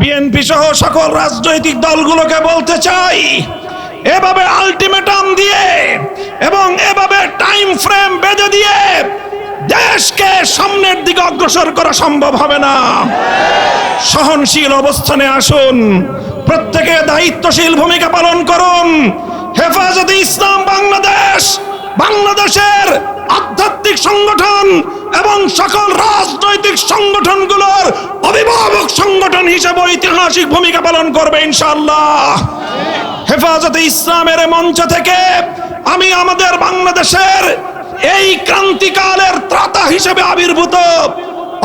BNP সহ সকল রাজনৈতিক দলগুলোকে বলতে চাই, এভাবে আলটিমেটাম দিয়ে এবং এভাবে টাইম ফ্রেম বেঁধে দিয়ে দেশকে সামনের দিকে অগ্রসর করা সম্ভব হবে না। সহনশীল অবস্থানে আসুন, প্রত্যেকে দায়িত্বশীল ভূমিকা পালন করুন। হেফাজতে ইসলাম বাংলাদেশ বাংলাদেশের আধ্যাত্মিক সংগঠন এবং সকল রাজনৈতিক সংগঠনগুলোর অভিভাবক সংগঠন হিসেবে ঐতিহাসিক ভূমিকা পালন করবে ইনশাআল্লাহ। হেফাজতে ইসলামের মঞ্চ থেকে আমি আমাদের বাংলাদেশের এই ক্রান্তিকালের ত্রাতা হিসেবে আবির্ভূত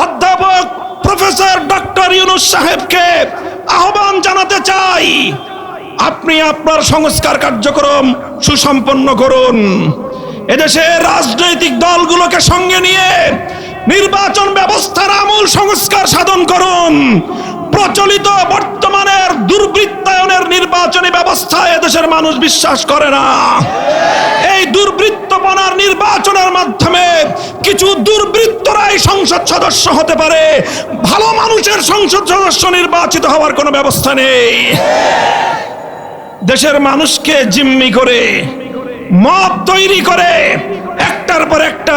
অধ্যাপক প্রফেসর ডক্টর ইউনূস সাহেবকে আহ্বান জানাতে চাই, আপনি আপনার সংস্কার কার্যক্রম সুসম্পন্ন করুন। এদেশের রাজনৈতিক দলগুলোকে সঙ্গে নিয়ে নির্বাচন ব্যবস্থার আমূল সংস্কার সাধন করুন। প্রচলিত বর্তমানের দুর্বৃত্তায়নের নির্বাচনী ব্যবস্থায় এদেশের মানুষ বিশ্বাস করে না। এই দুর্বৃত্তপনার নির্বাচনের মাধ্যমে কিছু দুর্বৃত্তরাই সংসদ সদস্য হতে পারে, ভালো মানুষের সংসদ সদস্য নির্বাচিত হওয়ার কোনো ব্যবস্থা নেই। দেশের মানুষকে জিম্মি করে মব তৈরি করে একটার পর একটা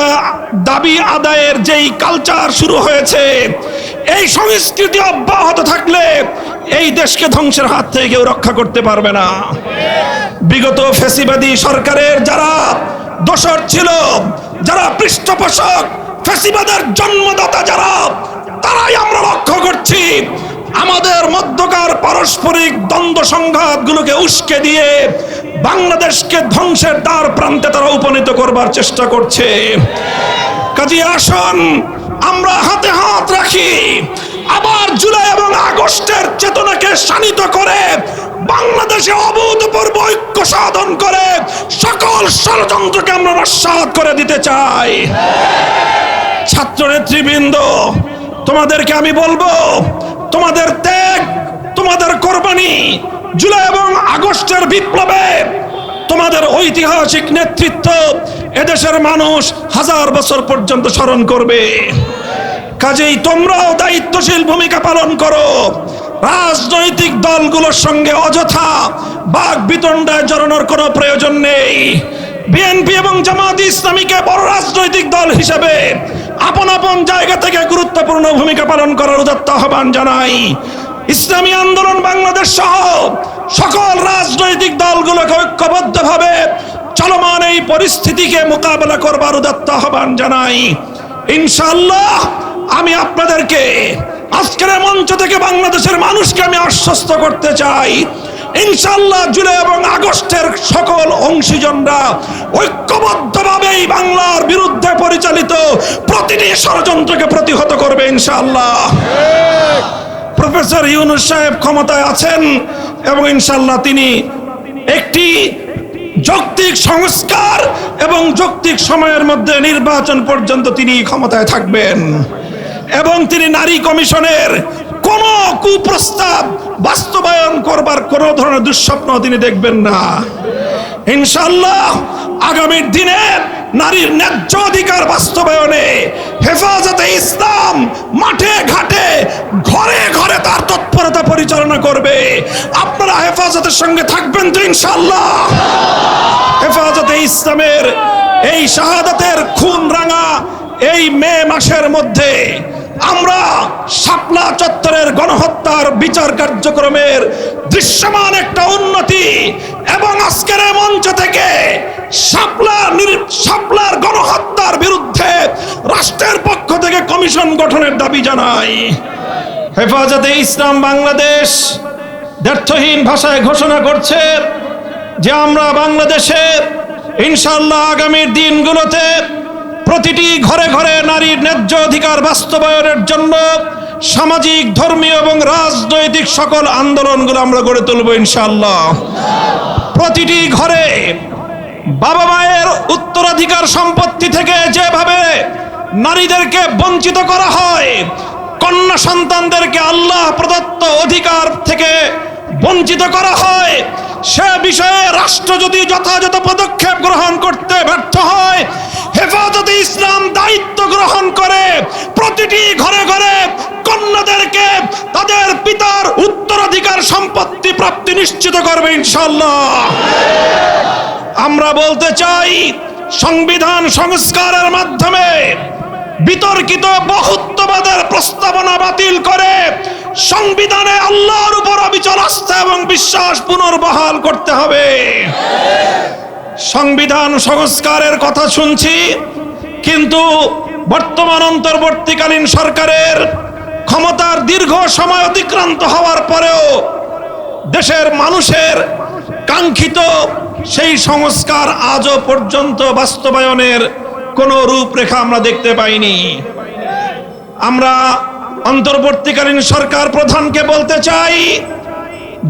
দাবি আদায়ের যেই কালচার শুরু হয়েছে, এই সংস্কৃতি অব্যাহত থাকলে এই দেশকে ধ্বংসের হাত থেকে কেউ রক্ষা করতে পারবে না। বিগত ফ্যাসিবাদী সরকারের যারা দোসর ছিল, যারা পৃষ্ঠপোষক, ফ্যাসিবাদের জন্মদাতা যারা, তারাই আমরা লক্ষ্য করছি আমাদের মধ্যকার পারস্পরিক দ্বন্দ্ব সংঘাতগুলোকে উস্কে দিয়ে বাংলাদেশকে ধ্বংসের দ্বার প্রান্তে তারা উপনীত করবার চেষ্টা করছে। কাজে আসুন আমরা হাতে হাত রাখি, আবার জুলাই এবং আগস্টের চেতনাকে শানিত করে বাংলাদেশে অভূতপূর্ব ঐক্য সাধন করে সকল ষড়যন্ত্রকে আমরা নস্যাৎ করে দিতে চাই। ছাত্র নেতৃবৃন্দ, তোমাদেরকে আমি বলবো, তোমাদের ত্যাগ, তোমাদের কোরবানি, জুলাই এবং আগস্টের বিপ্লবে তোমাদের ঐতিহাসিক নেতৃত্ব এদেশের মানুষ হাজার বছর পর্যন্ত স্মরণ করবে। কাজেই তোমরাও দায়িত্বশীল ভূমিকা পালন করো। রাজনৈতিক দলগুলোর সঙ্গে অযথা বাক বিতণ্ডায় জড়ানোর কোনো প্রয়োজন নেই। বিএনপি এবং জামায়াতে ইসলামীকে বড় রাজনৈতিক দল হিসেবে আপন আপন জায়গা থেকে গুরুত্বপূর্ণ ভূমিকা পালন করার উদাত্ত আহ্বান জানাই। ইসলামী আন্দোলন বাংলাদেশ সহ সকল রাজনৈতিক দলগুলোকে ঐক্যবদ্ধভাবে চলমান এই পরিস্থিতিকে মোকাবেলা করবার উদাত্ত আহ্বান জানাই। ইনশাআল্লাহ আমি আপনাদেরকে আজকের মঞ্চ থেকে বাংলাদেশের মানুষকে আমি আশ্বস্ত করতে চাই, ইনশাআল্লাহ জুলাই এবং আগস্টের সকল অংশীজনরা ঐক্যবদ্ধভাবে এই বাংলার বিরুদ্ধে পরিচালিত প্রতিটি ষড়যন্ত্রকে প্রতিহত করবে ইনশাআল্লাহ। প্রফেসর ইউনূস সাহেব ক্ষমতায় আছেন এবং ইনশাআল্লাহ তিনি একটি যৌক্তিক সংস্কার এবং যৌক্তিক সময়ের মধ্যে নির্বাচন পর্যন্ত তিনি ক্ষমতায় থাকবেন এবং তিনি নারী কমিশনের কোন কুপ্রস্তাব বাস্তবায়ন করবার কোন ধরনের দুঃস্বপ্ন তিনি দেখবেন না। ইনশাআল্লাহ আগামী দিনে নারীর ন্যায্য অধিকার বাস্তবায়নে হেফাজতে ইসলাম মাঠে ঘাটে ঘরে ঘরে তার তৎপরতা পরিচালনা করবে। আপনারা হেফাজতের সঙ্গে থাকবেন তো ইনশাআল্লাহ? হেফাজতে ইসলামের এই শাহাদাতের খুন রাঙা এই মে মাসের মধ্যে আমরা শাপলা চত্বরের গণহত্যার বিচার কার্যক্রমের দৃশ্যমান একটা উন্নতি এবং আজকের মঞ্চ থেকে শাপলার গণহত্যার বিরুদ্ধে রাষ্ট্রের পক্ষ থেকে কমিশন গঠনের দাবি জানাই। হেফাজতে ইসলাম বাংলাদেশ দ্ব্যর্থহীন ভাষায় ঘোষণা করছে যে আমরা বাংলাদেশে ইনশাআল্লাহ আগামীর দিনগুলোতে প্রতিটি ঘরে ঘরে নারীর ন্যায্য অধিকার বাস্তবায়নের জন্য সামাজিক, ধর্মীয় এবং রাজনৈতিক সকল আন্দোলনগুলো আমরা গড়ে তুলব ইনশাআল্লাহ। প্রতিটি ঘরে বাবা মায়ের উত্তরাধিকার সম্পত্তি থেকে যেভাবে নারীদেরকে বঞ্চিত করা হয়, কন্যা সন্তানদেরকে আল্লাহ প্রদত্ত অধিকার থেকে বঞ্চিত করা হয়, সে বিষয়ে রাষ্ট্র যদি যথাযথ পদক্ষেপ গ্রহণ করতে ব্যর্থ হয়, হেফাজতে ইসলাম দায়িত্ব গ্রহণ করে প্রতিটি ঘরে ঘরে কন্যাদেরকে তাদের পিতার প্রাপ্তি নিশ্চিত করবে ইনশাআল্লাহ। আমরা বলতে চাই, সংবিধান সংস্কারের মাধ্যমে বিতর্কিত বহুত্ববাদের প্রস্তাবনা বাতিল করে সংবিধানে আল্লাহর উপর অবিচল আস্থা এবং বিশ্বাস পুনর্বহাল করতে হবে। সংবিধান সংস্কারের কথা শুনছি, কিন্তু বর্তমান অন্তর্বর্তীকালীন সরকারের ক্ষমতার দীর্ঘ সময় অতিক্রান্ত হওয়ার পরেও দেশের মানুষের কাঙ্ক্ষিত সেই সংস্কার আজও পর্যন্ত বাস্তবায়নের কোনো রূপরেখা আমরা দেখতে পাইনি। আমরা অন্তর্বর্তীকালীন সরকার প্রধানকে বলতে চাই,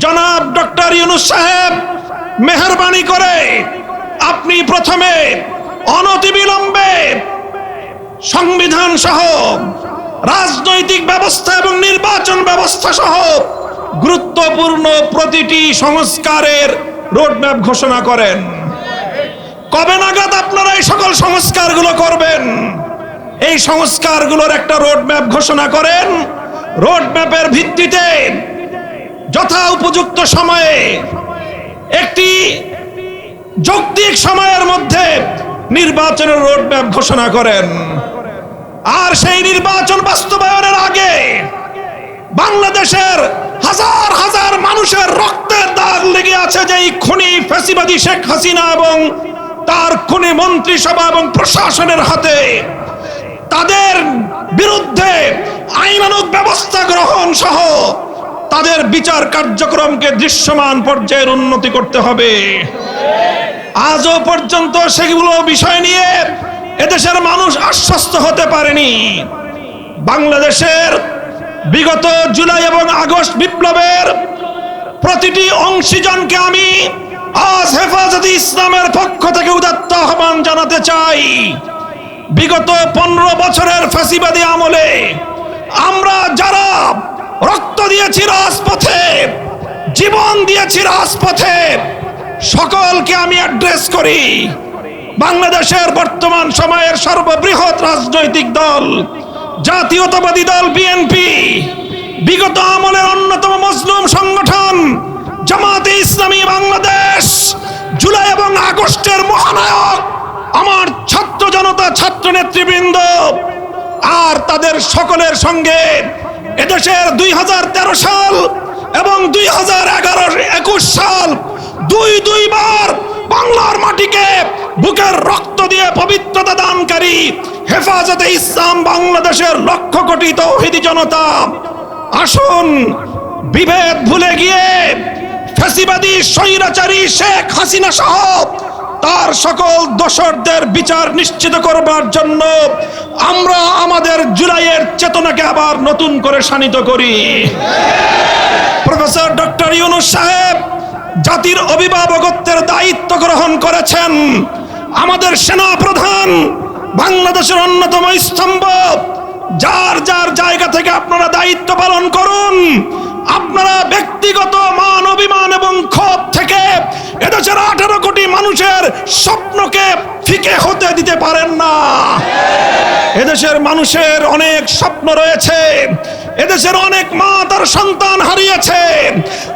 জনাব ডক্টর ইউনূস সাহেব, মেহেরবানি করে আপনি প্রথমে অনতিবিলম্বে সংবিধান সহ রাজনৈতিক ব্যবস্থা এবং নির্বাচন ব্যবস্থা সহ গুরুত্বপূর্ণ প্রতিটি সংস্কারের রোডম্যাপ ঘোষণা করেন। কবে নাগাদ আপনারা এই সকল সংস্কারগুলো করবেন? এই সংস্কারগুলোর একটা রোডম্যাপ ঘোষণা করেন। রোডম্যাপের ভিত্তিতে যথা উপযুক্ত সময়ে একটি যৌক্তিক সময়ের মধ্যে নির্বাচনের রোডম্যাপ ঘোষণা করেন। আর সেই নির্বাচন বাস্তবায়নের আগে বাংলাদেশের হাজার হাজার মানুষের রক্তের দাগ লেগে আছে যে খুনি ফ্যাসিবাদী শেখ হাসিনা এবং তার খুনি মন্ত্রিসভা এবং প্রশাসনের হাতে, তাদের বিরুদ্ধে আইনানুগ ব্যবস্থা গ্রহণ সহ তাদের বিচার কার্যক্রমকে দৃশ্যমান পর্যায়ের উন্নতি করতে হবে। আজও পর্যন্ত সেগুলো বিষয় নিয়ে এদেশের মানুষ আশ্বস্ত হতে পারেনি। বাংলাদেশের বিগত জুলাই এবং আগস্ট বিপ্লবের প্রতিটি অংশীজনকে আমি আজ হেফাজতে ইসলামের পক্ষ থেকে উদাত্ত আহ্বান জানাতে চাই। বিগত 15 বছরের ফ্যাসিবাদী আমলে আমরা যারা রক্ত দিয়েছি রাজপথে, জীবন দিয়েছি রাজপথে, সকলকে আমি অ্যাড্রেস করি। বাংলাদেশের বর্তমান সময়ের সর্ববৃহৎ রাজনৈতিক দল জাতীয়তাবাদী দল বিএনপি, বিগত আমলের অন্যতম মজলুম সংগঠন জামাতে ইসলামী বাংলাদেশ, জুলাই এবং আগস্টের মহানায়ক আমার ছাত্র জনতা, ছাত্র নেতৃবৃন্দ, আর তাদের সকলের সঙ্গে এদেশের 2013 সাল এবং 2021 সাল দুইবার বাংলার মাটিকে বুকের রক্ত দিয়ে পবিত্রতা দানকারী হেফাজতে ইসলাম বাংলাদেশের লক্ষ কোটি তৌহিদি জনতা, আসুন বিভেদ ভুলে গিয়ে ফ্যাসিবাদী স্বৈরাচারী শেখ হাসিনা সহ তার সকল দোষরদের বিচার নিশ্চিত করবার জন্য আমরা আমাদের জুলাইয়ের চেতনাকে আবার নতুন করে শানিত করি। প্রফেসর ডক্টর ইউনূস সাহেব জাতির অভিভাবকত্বের দায়িত্ব গ্রহণ করেছেন। আমাদের সেনা প্রধান, বাংলাদেশের অন্যতম স্তম্ভ, যার যার জায়গা থেকে আপনারা দায়িত্ব পালন করুন। আপনারা ব্যক্তিগত মান অভিমান এবং ক্ষোভ থেকে এদেশের 18 কোটি মানুষের স্বপ্নকে ফিকে হতে দিতে পারেন না। এদেশের মানুষের অনেক স্বপ্ন রয়েছে। এদেশের অনেক মা তার সন্তান হারিয়েছে,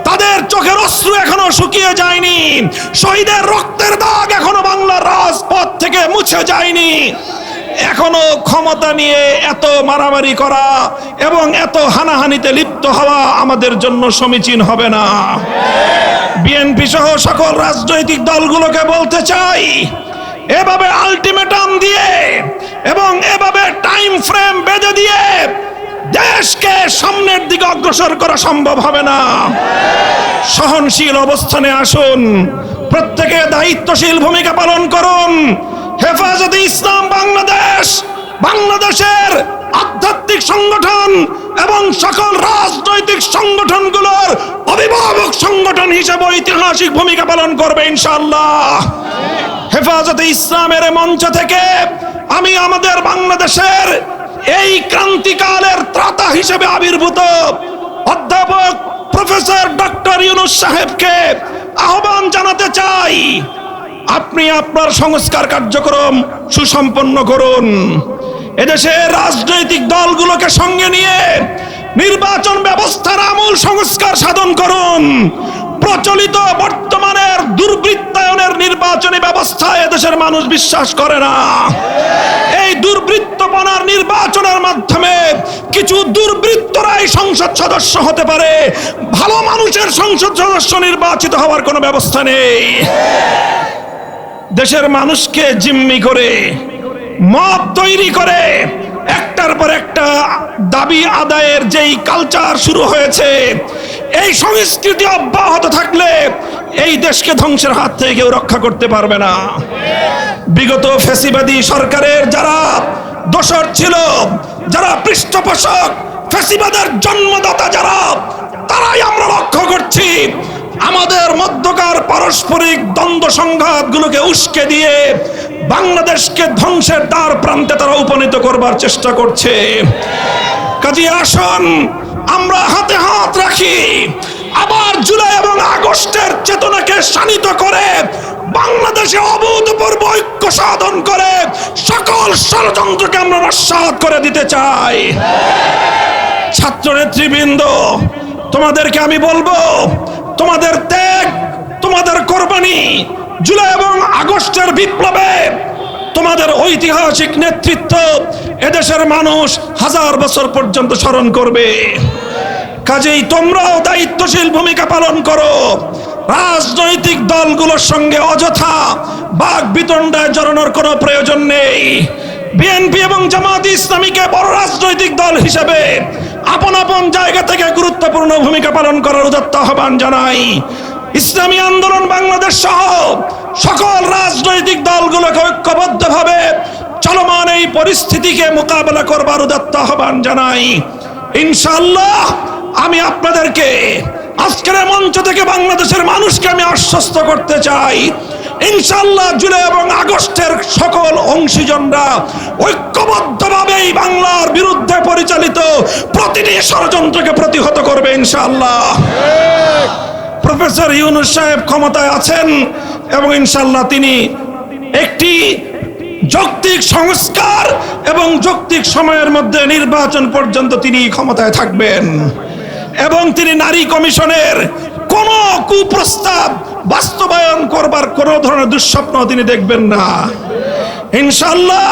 তাদের চোখের অশ্রু এখনো শুকিয়ে যায়নি, শহীদের রক্তের দাগ এখনো বাংলার রাজপথ থেকে মুছে যায়নি। এখনো ক্ষমতা নিয়ে এত মারামারি করা এবং এত হানাহানিতে লিপ্ত হওয়া আমাদের জন্য সমীচীন হবে না। বিএনপি সহ সকল রাজনৈতিক দলগুলোকে বলতে চাই, এভাবে আলটিমেটাম দিয়ে এবং এভাবে টাইম ফ্রেম বেঁধে দিয়ে দেশকে সামনের দিকে অগ্রসর করা সম্ভব হবে না। সহনশীল অবস্থানে আসুন, প্রত্যেকে দায়িত্বশীল ভূমিকা পালন করুন। হেফাজতে ইসলাম বাংলাদেশ বাংলাদেশের আধ্যাত্মিক সংগঠন এবং সকল রাজনৈতিক সংগঠনগুলোর অভিভাবক সংগঠন হিসেবে ঐতিহাসিক ভূমিকা পালন করবে ইনশাআল্লাহ। হেফাজতে ইসলামের মঞ্চ থেকে আমি আমাদের বাংলাদেশের এই ক্রান্তিকালের ত্রাতা হিসেবে আবির্ভূত অধ্যাপক প্রফেসর ডক্টর ইউনূস সাহেবকে আহ্বান জানাতে চাই, আপনি আপনার সংস্কার কার্যক্রম সুসম্পন্ন করুন। এদেশের রাজনৈতিক দলগুলোকে সঙ্গে নিয়ে নির্বাচন ব্যবস্থার আমূল সংস্কার সাধন করুন। প্রচলিত বর্তমানের দুর্বৃত্তায়নের নির্বাচনী ব্যবস্থায় এদেশের মানুষ বিশ্বাস করে না। এই দুর্বৃত্তপনার নির্বাচনের মাধ্যমে কিছু দুর্বৃত্তরাই সংসদ সদস্য হতে পারে, ভালো মানুষের সংসদ সদস্য নির্বাচিত হওয়ার কোনো ব্যবস্থা নেই। দেশের মানুষকে জিম্মি করে মব তৈরি করে একটার পর একটা দাবি আদায়ের যেই কালচার শুরু হয়েছে, এই সংস্কৃতি অব্যাহত থাকলে এই দেশকে ধ্বংসের হাত থেকে কেউ রক্ষা করতে পারবে না। বিগত ফ্যাসিবাদী সরকারের যারা দোসর ছিল, যারা পৃষ্ঠপোষক, ফ্যাসিবাদের জন্মদাতা যারা, তারাই আমরা লক্ষ্য করছি আমাদের মধ্যকার পারস্পরিক দ্বন্দ্ব সংঘাতগুলোকে উস্কে দিয়ে বাংলাদেশকে ধ্বংসের দ্বার প্রান্তে তারা উপনীত করবার চেষ্টা করছে। কাজী আসুন আমরা হাতে হাত রাখি, আবার জুলাই এবং আগস্টের চেতনাকে শানিত করে বাংলাদেশে অভূতপূর্ব ঐক্য সাধন করে সকল ষড়যন্ত্রকে আমরা নস্যাৎ করে দিতে চাই। ছাত্র নেতৃবৃন্দ, তোমাদেরকে আমি বলবো, তোমাদের ত্যাগ, তোমাদের কোরবানি, জুলাই এবং আগস্টের বিপ্লবে তোমাদের ঐতিহাসিক নেতৃত্ব এদেশের মানুষ হাজার বছর পর্যন্ত স্মরণ করবে। কাজেই তোমরাও দায়িত্বশীল ভূমিকা পালন করো। রাজনৈতিক দলগুলোর সঙ্গে অযথা বাক বিতণ্ডায় জড়ানোর কোনো প্রয়োজন নেই। বিএনপি এবং জামায়াতে ইসলামীকে বড় রাজনৈতিক দল হিসেবে আপন আপন জায়গা থেকে গুরুত্বপূর্ণ ভূমিকা পালন করার উদাত্ত আহ্বান জানাই। ইসলামী আন্দোলন বাংলাদেশ সহ সকল রাজনৈতিক দলগুলোকে ঐক্যবদ্ধভাবে চলমান এই পরিস্থিতিকে মোকাবেলা করবার উদাত্ত আহ্বান জানাই। ইনশাআল্লাহ আমি আপনাদেরকে আজকের মঞ্চ থেকে বাংলাদেশের মানুষকে আমি আশ্বস্ত করতে চাই, ইনশাআল্লাহ জুলাই এবং আগস্টের সকল অংশীজনরা ঐক্যবদ্ধভাবে এই বাংলার বিরুদ্ধে পরিচালিত প্রতিটি ষড়যন্ত্রকে প্রতিহত করবে ইনশাআল্লাহ। প্রফেসর ইউনূস সাহেব ক্ষমতায় আছেন এবং ইনশাআল্লাহ তিনি একটি যৌক্তিক সংস্কার এবং যৌক্তিক সময়ের মধ্যে নির্বাচন পর্যন্ত তিনি ক্ষমতায় থাকবেন এবং তিনি নারী কমিশনের কোন কুপ্রস্তাব বাস্তবায়ন করবার কোন ধরনের দুঃস্বপ্ন তিনি দেখবেন না। ইনশাআল্লাহ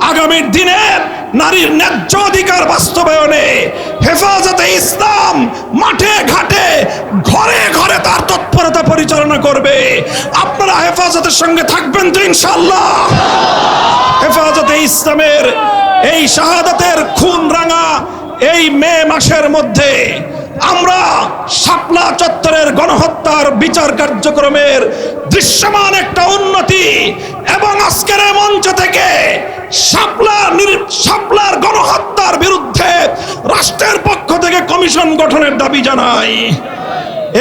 আগামীর দিনে নারীর ন্যায্য অধিকার বাস্তবায়নে হেফাজতে ইসলাম মাঠে ঘাটে ঘরে ঘরে তার তৎপরতা পরিচালনা করবে। আপনারা হেফাজতের সঙ্গে থাকবেন তো ইনশাআল্লাহ? হেফাজতে ইসলামের এই শাহাদাতের খুন রাঙা এই মে মাসের মধ্যে আমরা শাপলা চত্বরের গণহত্যার বিচার কার্যক্রমের দৃশ্যমান একটা উন্নতি এবং আজকের মঞ্চ থেকে শাপলার গণহত্যার বিরুদ্ধে রাষ্ট্রের পক্ষ থেকে কমিশন গঠনের দাবি জানাই।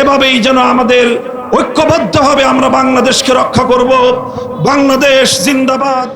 এভাবেই যেন আমাদের ঐক্যবদ্ধভাবে আমরা বাংলাদেশকে রক্ষা করব। বাংলাদেশ জিন্দাবাদ।